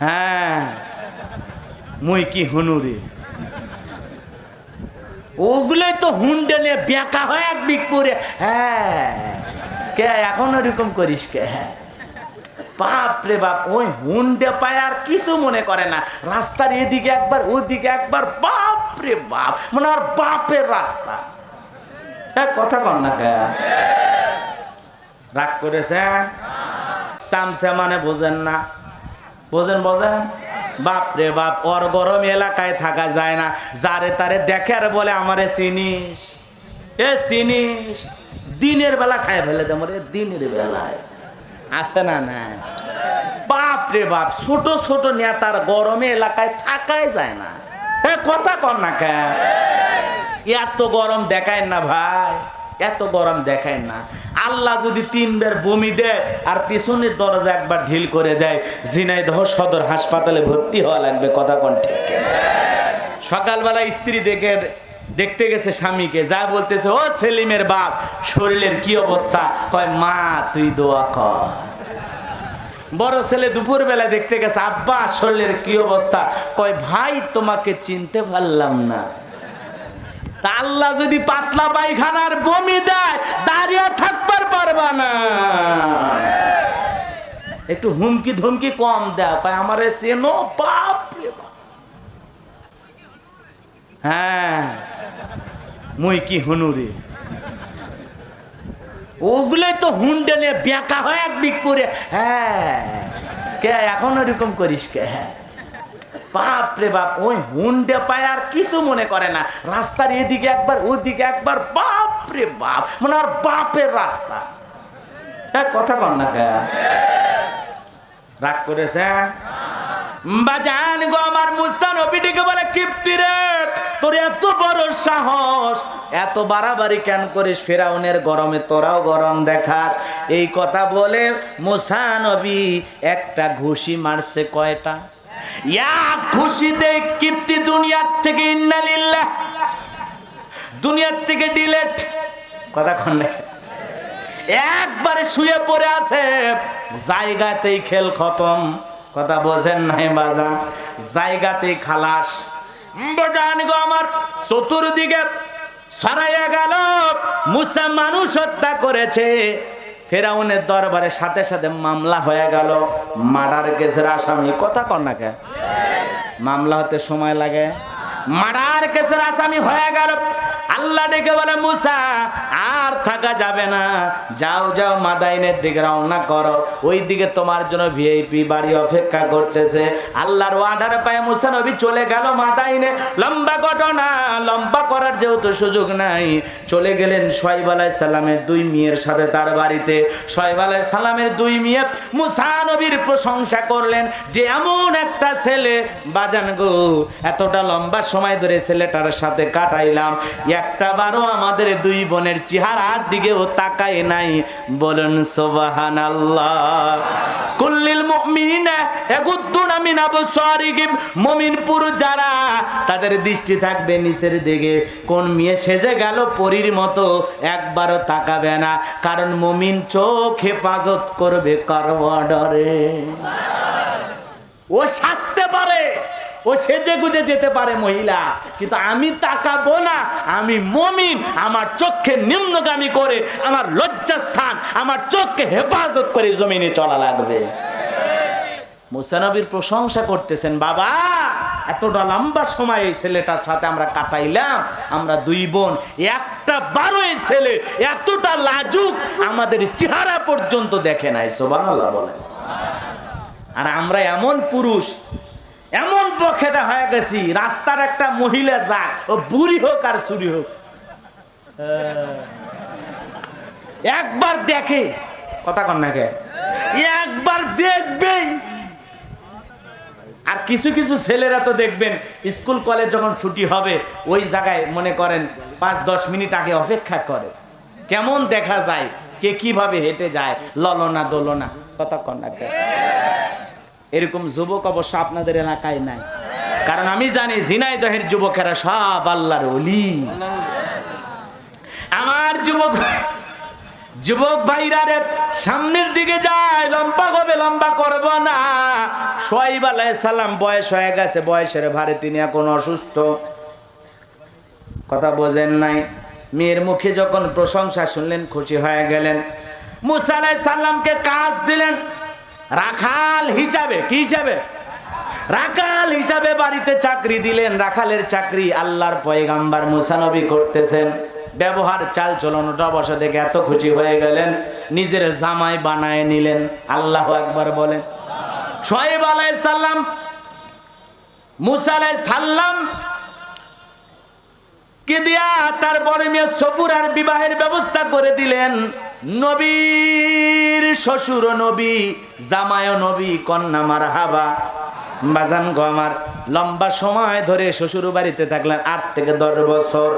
হ্যাঁ মুই কি হুনুরে ওগুলোই তো হুন্ডে নিয়ে বেঁকা হয় এক দিক করে। হ্যাঁ কে এখন ওরকম করিস কে? হ্যাঁ বাপ রে বাপ, ওই হুন্ডে পায় আর কিছু মনে করে না। রাস্তার এদিকে একবার ওদিকে একবার, বাপ রে বাপ, মানে আর বাপের রাস্তা। হ্যাঁ কথা কর না কে? রাগ করেছে চামচা মানে বোঝেন না? বোঝেন বোঝেন? বাপ রে বাপ, ওর গরম এলাকায় থাকা যায় না। যারে তারে দেখে আর বলে আমারে চিনিস, এ চিনিস। দিনের বেলা খায় ফেলে দেয় মরে, দিনের বেলায় আছে না? না বাপ রে বাপ, ছোট ছোট নেতার গরমে এলাকায় থাকাই যায় না। এ কথা কর না কে? এত গরম দেখায় না ভাই, এত গরম দেখায় না। আল্লাহ যদি 3 বার বমি দেয় আর পিছনের দরজা একবার ঢিল করে দেয়, ঝিনাইদহ সদর হাসপাতালে ভর্তি হওয়া লাগবে। কথা কোন ঠিক? সকালবেলা স্ত্রী দেখতে গেছে স্বামীকে, যা বলতেছে, ও সেলিমের বাপ শরীরের কি অবস্থা? কয় মা তুই দোয়া কর। বড় ছেলে দুপুর বেলা দেখতে গেছে, আব্বা শরীরের কি অবস্থা? কয় ভাই তোমাকে চিনতে পারলাম না। তা আল্লাহ যদি পাতলা পায়খানার বমি দেয়, দাঁড়িয়ে থাকবার পারবা না। একটু হুমকি ধমকি কম দেয়, কয় আমারে চেনো? বাপ রে বাপ। হ্যাঁ মুই কি হুনুরে ওগুলোই তো হুন্ডে নিয়ে বেঁকা হয় এক দিক করে। হ্যাঁ কে এখন ওরকম করিস কে? হ্যাঁ বাপ রে বাপ, ওই হুন্ডে পায় আর কিছু মনে করে না। রাস্তার এদিকে একবার ওদিকে একবার, বাপ রে বাপ, মানে আর বাপের রাস্তা। হ্যাঁ কথা কর না কে? রাগ করেছে বাজান গো আমার মুসা নবীটিকে বলে, কিপ্তি রে তোর এত বড় সাহস, এত বাড়াবাড়ি কেন করিস? ফেরাউনের গরমে তোরাও গরম দেখাস। এই কথা বলে মুসা নবী একটা ঘুষি মারছে। কয়টা? এক ঘুষিতে কিপ্তি দুনিয়ার থেকে ইন্নালিল্লাহ, দুনিয়ার থেকে ডিলেট। কথা কন না? একবারে শুয়ে পড়ে আছে, জায়গাতেই খেল খতম। কথা বোঝেন নাই বাজান? জায়গাতেই খালাস। বাজান গো আমার চতুর্দিকে ছড়াইয়া গেল মুসা মানুষ হত্যা করেছে। ফেরাউনের দরবারে সাথে সাথে মামলা হয়ে গেল, মার্ডার কেসের আসামি। কথা কর না কে? মামলা হতে সময় লাগে। মার্ডার কেসের আসামি হয়ে গেল। আল্লাহ ডেকে বলে, মুসা আর থাকা যাবে না, যাও যাও মাদাইনের দিকে রওনা করো, ওই দিকে তোমার জন্য ভিআইপি বাড়ি অপেক্ষা করতেছে। আল্লাহর অর্ডার পায় মুসা নবী চলে গেল মাদাইনে। লম্বা ঘটনা, লম্বা করার যেহেতু সুযোগ নাই, চলে গেলেন শুআয়ব আলাইহিস সালামের 2 মেয়ের সাথে তার বাড়িতে। শুআয়ব আলাইহিস সালামের 2 মেয়ে মুসা নবীর প্রশংসা করলেন যে এমন একটা ছেলে বাজান গো, এতটা লম্বা সময় ধরে ছেলেটার সাথে কাটাইলাম, একটা বারো আমাদের 2 বোনের চেহারার দিকেও তাকায় নাই। বলেন সুবহানাল্লাহ। কুল্লিল মুমিনিনা ইয়াগুদ্দুনা মিন আবসারিহিম, মুমিন পুরুষ যারা তাদের দৃষ্টি থাকবে নিচের দিকে। কোন মেয়ে সেজে গেল পরীর মতো একবারও তাকাবে না, কারণ মুমিন চোখ হেফাজত করবে কার অর্ডারে। ও সাজতে পারে, ও সেজে গুজে যেতে পারে মহিলা, কিন্তু আমি তাকাবো না। আমি মুমিন, আমার চোখকে নিম্নগামী করে, আমার লজ্জাস্থান, আমার চোখকে হেফাজত করে জমিনে চলা লাগবে। মুসা নবীর প্রশংসা করতেছেন, বাবা এতটা লম্বা সময় এই ছেলেটার সাথে আমরা কাটাইলাম, আমরা 2 বোন, একটা বারো এই ছেলে এতটা লাজুক আমাদের চেহারা পর্যন্ত দেখে নাই। সুবহানাল্লাহ বলে। আর আমরা এমন পুরুষ, এমন বখেটা হয়ে গেছি, রাস্তার একটা মহিলা যাক, ও বুড়ি হোক আর চুরি হোক, একবার দেখে। কথা কন না কে? একবার দেখবেই। আর কিছু কিছু ছেলেরা তো দেখবেন স্কুল কলেজ যখন ছুটি হবে ওই জায়গায় মনে করেন 5-10 মিনিট আগে অপেক্ষা করে, কেমন দেখা যায়, কে কিভাবে হেঁটে যায়, ললনা দোলনা। কথা কন না কে? এরকম যুবক অবশ্য আপনাদের এলাকায় নাই, কারণ আমি জানি ঝিনাইদহের যুবকেরা সব আল্লাহর ওলি। আমার যুবক ভাইরা রে সামনের দিকে যায়, লম্বা হবে, লম্বা করব না, শুআয়ব আলাইহিস সালাম বয়স হয়ে গেছে, বয়সের ভারে তিনি এখন অসুস্থ। কথা বোঝেন নাই? মেয়ের মুখে যখন প্রশংসা শুনলেন খুশি হয়ে গেলেন। মুসা আলাইহিস সালামকে কাজ দিলেন রাখাল হিসাবে। কি হিসাবে? রাখাল হিসাবে বাড়িতে চাকরি দিলেন। রাখালের চাকরি আল্লাহর পয়গাম্বার মুসা নবী করতেছেন। ব্যবহার চাল চলনটা বসা দেখে এত খুশি হয়ে গেলেন, নিজের জামাই বানায় নিলেন। আল্লাহু আকবার বলেন। শুআয়ব আলাইহিস সালাম মুসা আলাইহিস সালাম কে দিয়া তার বড় মেয়ে সফুরার বিবাহের ব্যবস্থা করে দিলেন। নবীর শ্বশুর নবী, জামাইও নবী, কন্যা মারহাবা। বাজান গো আমার, লম্বা সময় ধরে শ্বশুর বাড়িতে থাকলেন, 8 থেকে 10 বছর।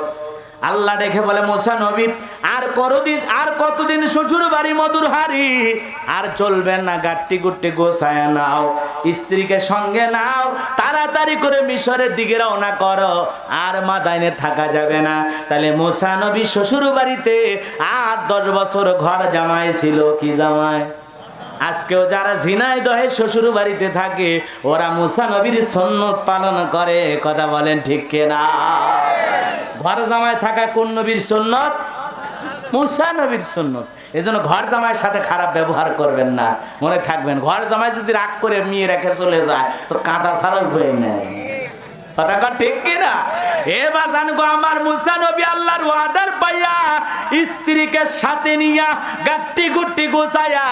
আল্লাহ দেখে বলে মুসা নবী, আর কতদিন শ্বশুর বাড়ি মধুর হারি? আর চলবেন না, গাট্টি গুট্টি গোছায় নাও, স্ত্রীকে সঙ্গে নাও, তাড়াতাড়ি করে মিশরের দিকে রওনা করো, আর মাদাইনে থাকা যাবে না। তাহলে মুসা নবী শ্বশুর বাড়িতে 8-10 বছর ঘর জামাই ছিল। কি জামাই? আজকেও যারা ঝিনাইদহে শ্বশুর বাড়িতে থাকে ওরা মুসা নবীর সুন্নত পালন করে। কথা বলেন ঠিক কিনা? ঘর জামাই থাকা কোন নবীর সুন্নত? মুসা নবীর সুন্নত। এজন্য ঘর জামাইয়ের সাথে খারাপ ব্যবহার করবেন না, মনে থাকবেন। ঘর জামাই যদি রাগ করে মেয়ে রেখে চলে যায় তো কাঁদা ছাড়াও হয়ে নেয়। কথা ঠিক কিনা? এ বাজান গো আমার, মুসা নবী আল্লাহর ওয়াদার পাইয়া স্ত্রীকে সাথে নিয়া গাট্টি গুট্টি গোছায়া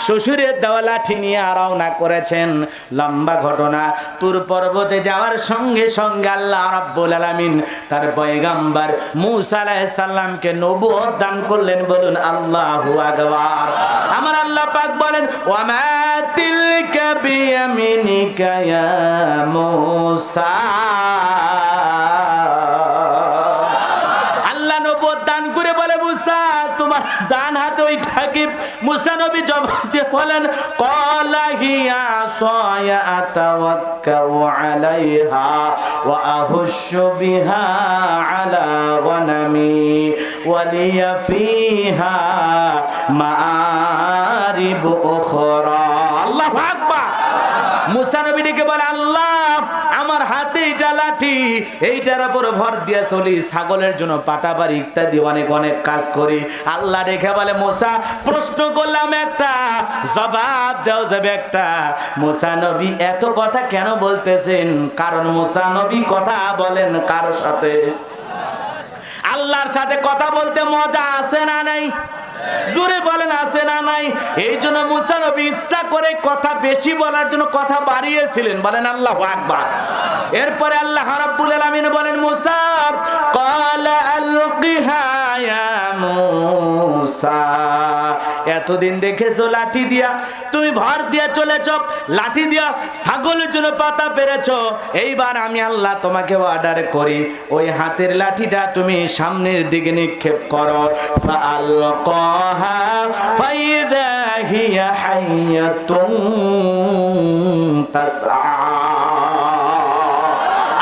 শ্বশুরের দেওয়া লাঠি নিয়ে রওনা করেছেন। লম্বা ঘটনা। তুর পর্বতে যাওয়ার সঙ্গে সঙ্গে আল্লাহ রাব্বুল আলামিন তার পয়গাম্বার মুসা আলাইহিস সালামকে নবুয়ত দান করলেন। বলুন আল্লাহু আকবার। আমার আল্লাহ পাক বলেন, ওয়া মা তিলকা বিয়ামিনিকা ইয়া মুসা। আল্লাহ নবুয়ত দান করে বলে, মুসা তোমার ডান হাতে ওইটা কি? মুসা নবী জবাব দিয়ে বলেন, ক্বালা হিয়া সায়া আতাওয়াক্কাউ আলাইহা ওয়া আহুশু বিহা আলা গনামি ওয়া লিয়া ফিহা মাআরিব উখরা। আল্লাহু আকবার। মুসা নবী ডেকে বলে, আল্লাহ আমার হাতে এটা লাঠি, এইটার উপর ভর দিয়ে চলি, ছাগলের জন্য পাতা বাড়ি ইত্যাদি অনেক কাজ করি। আল্লাহ দেখে বলে, মুসা প্রশ্ন করলাম একটা, জবাব দেওয়া যাবে একটা। মুসা নবী এত কথা কেন বলতেছেন? কারণ মুসা নবী কথা বলেন কার সাথে? আল্লাহর সাথে কথা বলতে মজা আছে না নাই? জোরে বলেন আছে না নাই? এই জন্য মুসা নবী ইচ্ছা করে কথা বেশি বলার জন্য কথা বাড়িয়েছিলেন। বলেন আল্লাহু আকবার। এরপরে আল্লাহ রাব্বুল আলামিন বলেন, মুসা ক্বালা আলকিহা ইয়া মুসা। এতদিন দেখেছো লাঠি দিয়া তুমি ভর দিয়া চলেছ, লাঠি দিয়া ছাগলের জন্য পাতা পেরেছো। এইবার আমি আল্লাহ তোমাকে অর্ডার করি, ওই হাতের লাঠিটা তুমি সামনের দিকে নিক্ষেপ করো। ফাআলকাহা ফাইযা হিয়া হাইয়াতুন তাসআ।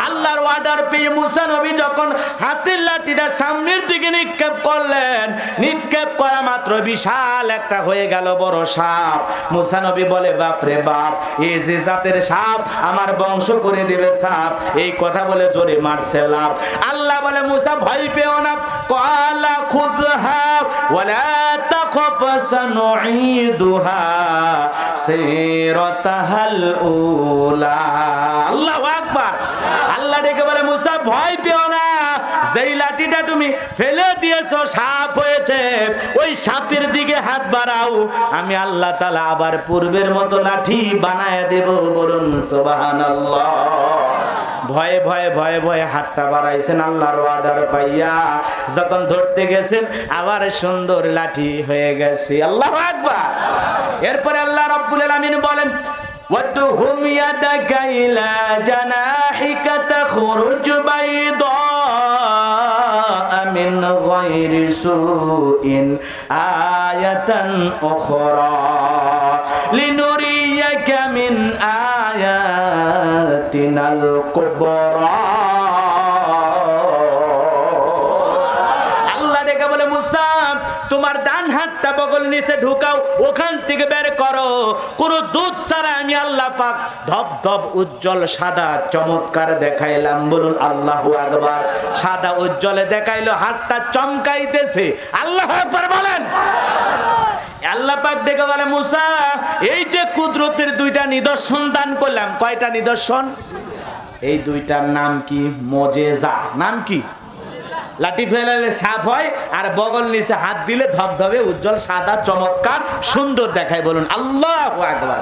আল্লাহর অর্ডার পেয়ে মুসা নবী যখন হাতের লাঠিটা সামনের দিকে নিক্ষেপ করলেন, নিক্ষেপ করা মাত্র বিশাল একটা হয়ে গেল বড় সাপ। মুসা নবী বলে, বাপ রে বাপ, এই যে জাতের সাপ আমার বংশ করে দেবে সাপ। এই কথা বলে জোরে মারছে লাভ। আল্লাহ বলে, মুসা ভয় পেও না, ক্বালা খুযহা ওয়ালা তাখাফ সানুঈদুহা সিরাতাহাল উলা। আল্লাহু আকবার। আল্লাহ ডেকে বলে, মুসা ভয় পেও না, যেই লাঠিটা তুমি ফেলে দিয়েছো সাপ হয়েছে, ওই সাপের দিকে হাত বাড়াও, আমি আল্লাহ তাআলা আবার পূর্বের মতো লাঠি বানায় দেব। বলুন সুবহানাল্লাহ। ভয়ে ভয়ে ভয়ে ভয়ে হাতটা বাড়াইছেন আল্লাহর অর্ডার পাইয়া। যখন ধরতে গেছেন আবার সুন্দর লাঠি হয়ে গেছে। আল্লাহু আকবার। এরপরে আল্লাহ রাব্বুল আলামিন বলেন, ওয়াদহুম ইয়াদাকা ইলা জানাহিকা তাখরুজ বাইদা মিন গায়রি সুইন আয়াতান উখরা লিনুরিয়াকা মিন আয়াতিনাল কুবরা। আল্লাহ দেখে বলে, মুসা তোমার ডান হাতটা বগলে নিচে ঢুকাও, ওখান থেকে বের করো, কোন দুধ ছাড়া আমি আল্লাহ পাক ধপ ধপ উজ্জ্বল সাদা চমৎকার দেখাইলাম। বলুন আল্লাহু আকবার। সাদা উজ্জ্বলে দেখাইলো, হাতটা চমকাইতেছে। আল্লাহু আকবার বলেন। আল্লাহ পাক দেখে বলে, মুসা এই যে কুদরতের দুইটা নিদর্শন দান করলাম। কয়টা নিদর্শন? এই দুইটার নাম কি? মুজিজা। নাম কি? লাঠি ফেলালে সাপ হয়, আর বগল নিচে হাত দিলে ধবধবে উজ্জ্বল সাদা চমৎকার সুন্দর দেখায়। বলুন আল্লাহু আকবার।